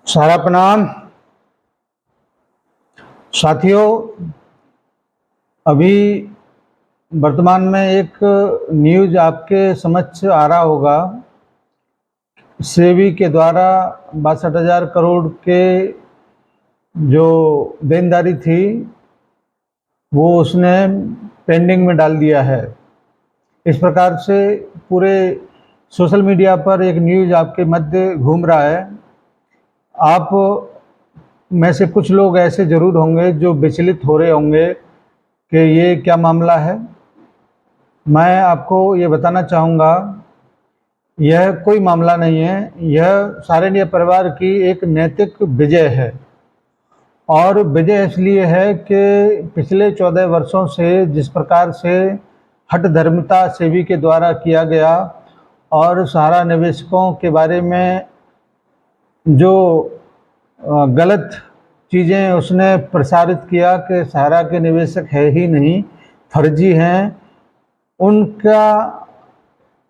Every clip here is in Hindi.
सारा प्रणाम। साथियों, अभी वर्तमान में एक न्यूज़ आपके समक्ष आ रहा होगा। सेबी के द्वारा 62,000 करोड़ के जो देनदारी थी वो उसने पेंडिंग में डाल दिया है। इस प्रकार से पूरे सोशल मीडिया पर एक न्यूज़ आपके मध्य घूम रहा है। आप में से कुछ लोग ऐसे ज़रूर होंगे जो विचलित हो रहे होंगे कि ये क्या मामला है। मैं आपको ये बताना चाहूँगा, यह कोई मामला नहीं है, यह सारण्य परिवार की एक नैतिक विजय है। और विजय इसलिए है कि पिछले 14 वर्षों से जिस प्रकार से हठधर्मिता सेबी के द्वारा किया गया और सहारा निवेशकों के बारे में जो गलत चीज़ें उसने प्रसारित किया कि सहारा के निवेशक है ही नहीं, फर्जी हैं, उनका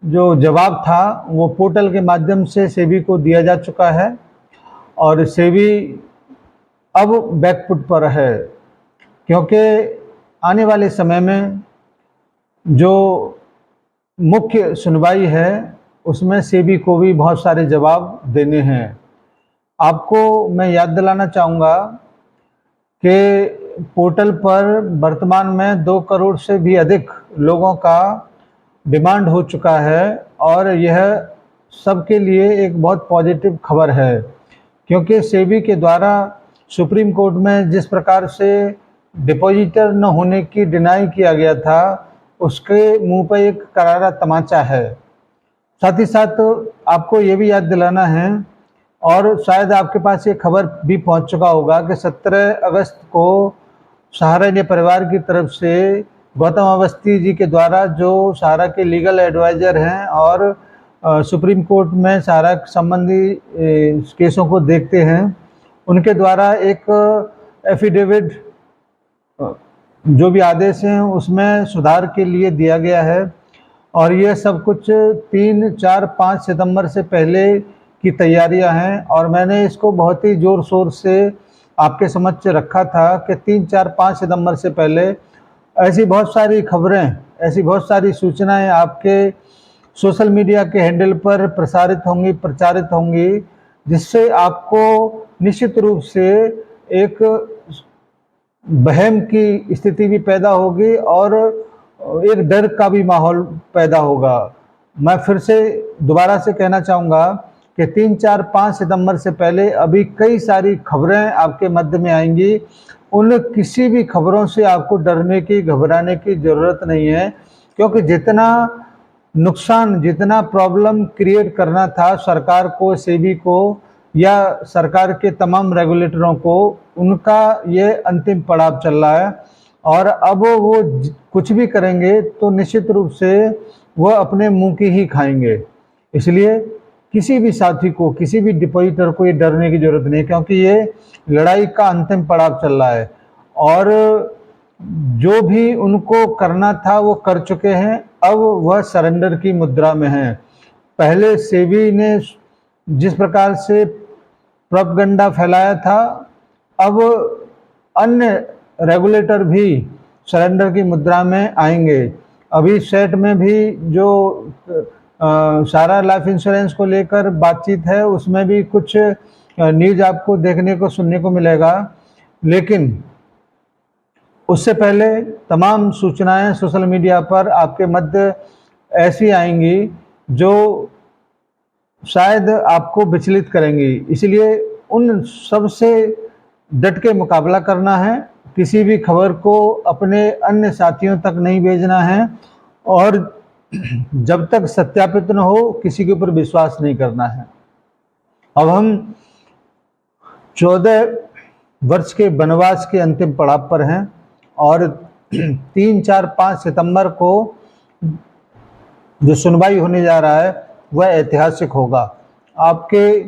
जो जवाब था वो पोर्टल के माध्यम से सेबी को दिया जा चुका है। और सेबी अब बैकफुट पर है, क्योंकि आने वाले समय में जो मुख्य सुनवाई है उसमें सेबी को भी बहुत सारे जवाब देने हैं। आपको मैं याद दिलाना चाहूँगा कि पोर्टल पर वर्तमान में 2 करोड़ से भी अधिक लोगों का डिमांड हो चुका है और यह सबके लिए एक बहुत पॉजिटिव खबर है, क्योंकि सेबी के द्वारा सुप्रीम कोर्ट में जिस प्रकार से डिपॉजिटर न होने की डिनाई किया गया था उसके मुंह पर एक करारा तमाचा है। साथ ही साथ आपको ये भी याद दिलाना है, और शायद आपके पास ये खबर भी पहुंच चुका होगा कि 17 अगस्त को सहारा परिवार की तरफ से गौतम अवस्थी जी के द्वारा, जो सहारा के लीगल एडवाइज़र हैं और सुप्रीम कोर्ट में सहारा संबंधी केसों को देखते हैं, उनके द्वारा एक एफिडेविट जो भी आदेश हैं उसमें सुधार के लिए दिया गया है। और ये सब कुछ 3, 4, 5 सितंबर से पहले की तैयारियां हैं और मैंने इसको बहुत ही ज़ोर शोर से आपके समक्ष रखा था कि 3, 4, 5 सितंबर से पहले ऐसी बहुत सारी खबरें, ऐसी बहुत सारी सूचनाएं आपके सोशल मीडिया के हैंडल पर प्रसारित होंगी, प्रचारित होंगी, जिससे आपको निश्चित रूप से एक वहम की स्थिति भी पैदा होगी और एक डर का भी माहौल पैदा होगा। मैं फिर से दोबारा से कहना चाहूँगा कि 3, 4, 5 सितंबर से पहले अभी कई सारी खबरें आपके मध्य में आएंगी। उन किसी भी खबरों से आपको डरने की, घबराने की ज़रूरत नहीं है, क्योंकि जितना नुकसान, जितना प्रॉब्लम क्रिएट करना था सरकार को, सेबी को या सरकार के तमाम रेगुलेटरों को, उनका ये अंतिम पड़ाव चल रहा है। और अब वो कुछ भी करेंगे तो निश्चित रूप से वह अपने मुंह की ही खाएंगे। इसलिए किसी भी साथी को, किसी भी डिपॉजिटर को ये डरने की जरूरत नहीं है, क्योंकि ये लड़ाई का अंतिम पड़ाव चल रहा है और जो भी उनको करना था वो कर चुके हैं। अब वह सरेंडर की मुद्रा में हैं। पहले सेबी ने जिस प्रकार से प्रोपगंडा फैलाया था, अब अन्य रेगुलेटर भी सरेंडर की मुद्रा में आएंगे। अभी सेट में भी जो सारा लाइफ इंश्योरेंस को लेकर बातचीत है उसमें भी कुछ न्यूज़ आपको देखने को, सुनने को मिलेगा, लेकिन उससे पहले तमाम सूचनाएं सोशल मीडिया पर आपके मध्य ऐसी आएंगी जो शायद आपको विचलित करेंगी। इसलिए उन सब से डट के मुकाबला करना है। किसी भी खबर को अपने अन्य साथियों तक नहीं भेजना है और जब तक सत्यापित न हो किसी के ऊपर विश्वास नहीं करना है। अब हम 14 वर्ष के वनवास के अंतिम पड़ाव पर हैं और 3, 4, 5 सितंबर को जो सुनवाई होने जा रहा है वह ऐतिहासिक होगा। आपके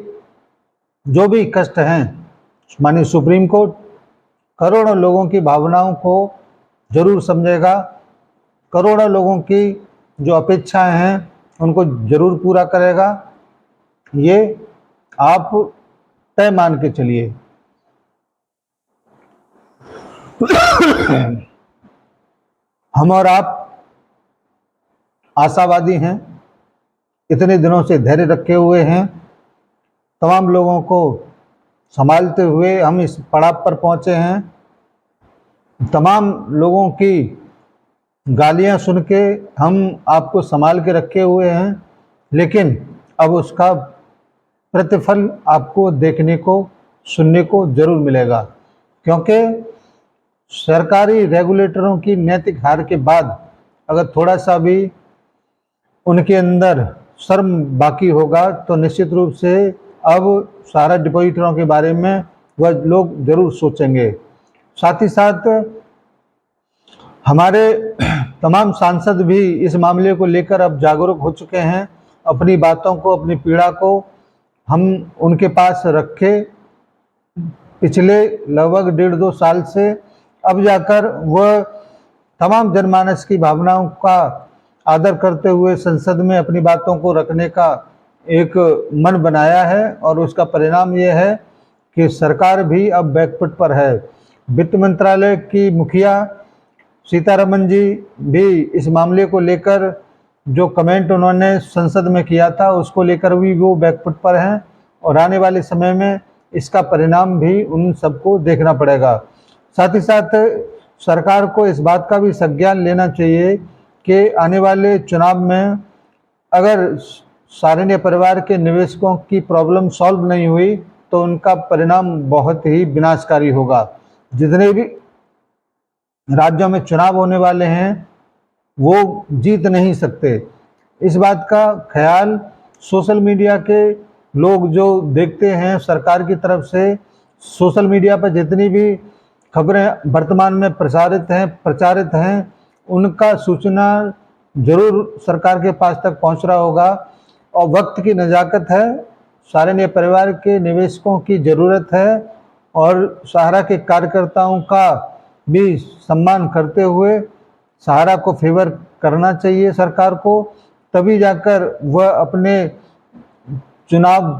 जो भी कष्ट हैं, माननीय सुप्रीम कोर्ट करोड़ों लोगों की भावनाओं को जरूर समझेगा, करोड़ों लोगों की जो अपेक्षाएं हैं उनको जरूर पूरा करेगा। ये आप तय मान के चलिए। हम और आप आशावादी हैं, इतने दिनों से धैर्य रखे हुए हैं, तमाम लोगों को संभालते हुए हम इस पड़ाव पर पहुंचे हैं। तमाम लोगों की गालियां सुन के हम आपको संभाल के रखे हुए हैं, लेकिन अब उसका प्रतिफल आपको देखने को सुनने को जरूर मिलेगा, क्योंकि सरकारी रेगुलेटरों की नैतिक हार के बाद अगर थोड़ा सा भी उनके अंदर शर्म बाकी होगा तो निश्चित रूप से अब सारा डिपॉजिटरों के बारे में वह लोग जरूर सोचेंगे। साथ ही साथ हमारे तमाम सांसद भी इस मामले को लेकर अब जागरूक हो चुके हैं। अपनी बातों को, अपनी पीड़ा को हम उनके पास रखे पिछले लगभग 1.5-2 साल से, अब जाकर वह तमाम जनमानस की भावनाओं का आदर करते हुए संसद में अपनी बातों को रखने का एक मन बनाया है, और उसका परिणाम यह है कि सरकार भी अब बैकफुट पर है। वित्त मंत्रालय की मुखिया सीतारमन जी भी इस मामले को लेकर जो कमेंट उन्होंने संसद में किया था उसको लेकर भी वो बैकफुट पर हैं, और आने वाले समय में इसका परिणाम भी उन सबको देखना पड़ेगा। साथ ही साथ सरकार को इस बात का भी संज्ञान लेना चाहिए कि आने वाले चुनाव में अगर सारण्य परिवार के निवेशकों की प्रॉब्लम सॉल्व नहीं हुई तो उनका परिणाम बहुत ही विनाशकारी होगा। जितने भी राज्यों में चुनाव होने वाले हैं वो जीत नहीं सकते। इस बात का ख्याल सोशल मीडिया के लोग जो देखते हैं, सरकार की तरफ से सोशल मीडिया पर जितनी भी खबरें वर्तमान में प्रचारित हैं उनका सूचना जरूर सरकार के पास तक पहुंच रहा होगा। और वक्त की नज़ाकत है, सारण्य परिवार के निवेशकों की ज़रूरत है, और सहारा के कार्यकर्ताओं का भी सम्मान करते हुए सहारा को फेवर करना चाहिए सरकार को, तभी जाकर वह अपने चुनाव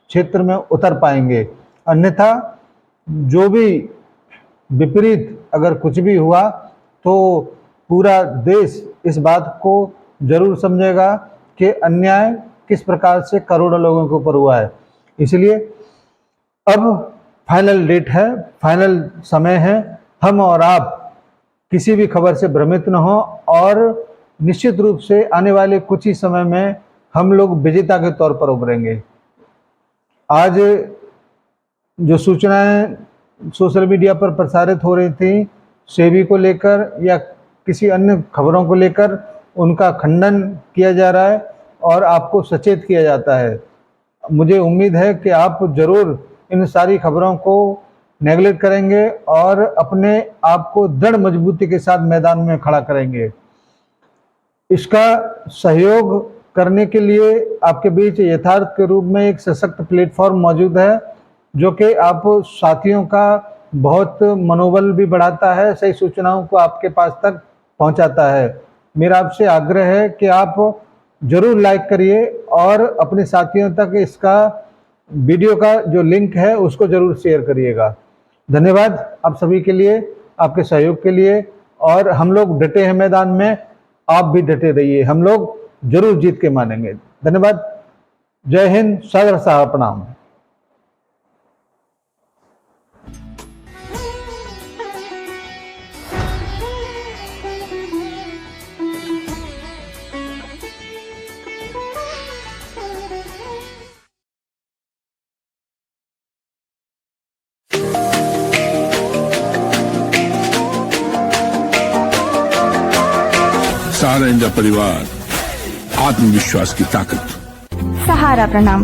क्षेत्र में उतर पाएंगे। अन्यथा जो भी विपरीत अगर कुछ भी हुआ तो पूरा देश इस बात को जरूर समझेगा कि अन्याय किस प्रकार से करोड़ों लोगों के ऊपर हुआ है। इसलिए अब फाइनल डेट है, फाइनल समय है, हम और आप किसी भी खबर से भ्रमित न हो, और निश्चित रूप से आने वाले कुछ ही समय में हम लोग विजेता के तौर पर उभरेंगे। आज जो सूचनाएं सोशल मीडिया पर प्रसारित हो रही थी सेबी को लेकर या किसी अन्य खबरों को लेकर, उनका खंडन किया जा रहा है और आपको सचेत किया जाता है। मुझे उम्मीद है कि आप जरूर इन सारी खबरों को नेगलेक्ट करेंगे और अपने आप को दृढ़ मजबूती के साथ मैदान में खड़ा करेंगे। इसका सहयोग करने के लिए आपके बीच यथार्थ के रूप में एक सशक्त प्लेटफॉर्म मौजूद है, जो कि आप साथियों का बहुत मनोबल भी बढ़ाता है, सही सूचनाओं को आपके पास तक पहुंचाता है। मेरा आपसे आग्रह है कि आप जरूर लाइक करिए और अपने साथियों तक इसका वीडियो का जो लिंक है उसको जरूर शेयर करिएगा। धन्यवाद आप सभी के लिए, आपके सहयोग के लिए। और हम लोग डटे हैं मैदान में, आप भी डटे रहिए, हम लोग जरूर जीत के मानेंगे। धन्यवाद। जय हिंद, सादर साहब प्रणाम। सहारा परिवार, आत्मविश्वास की ताकत। सहारा प्रणाम।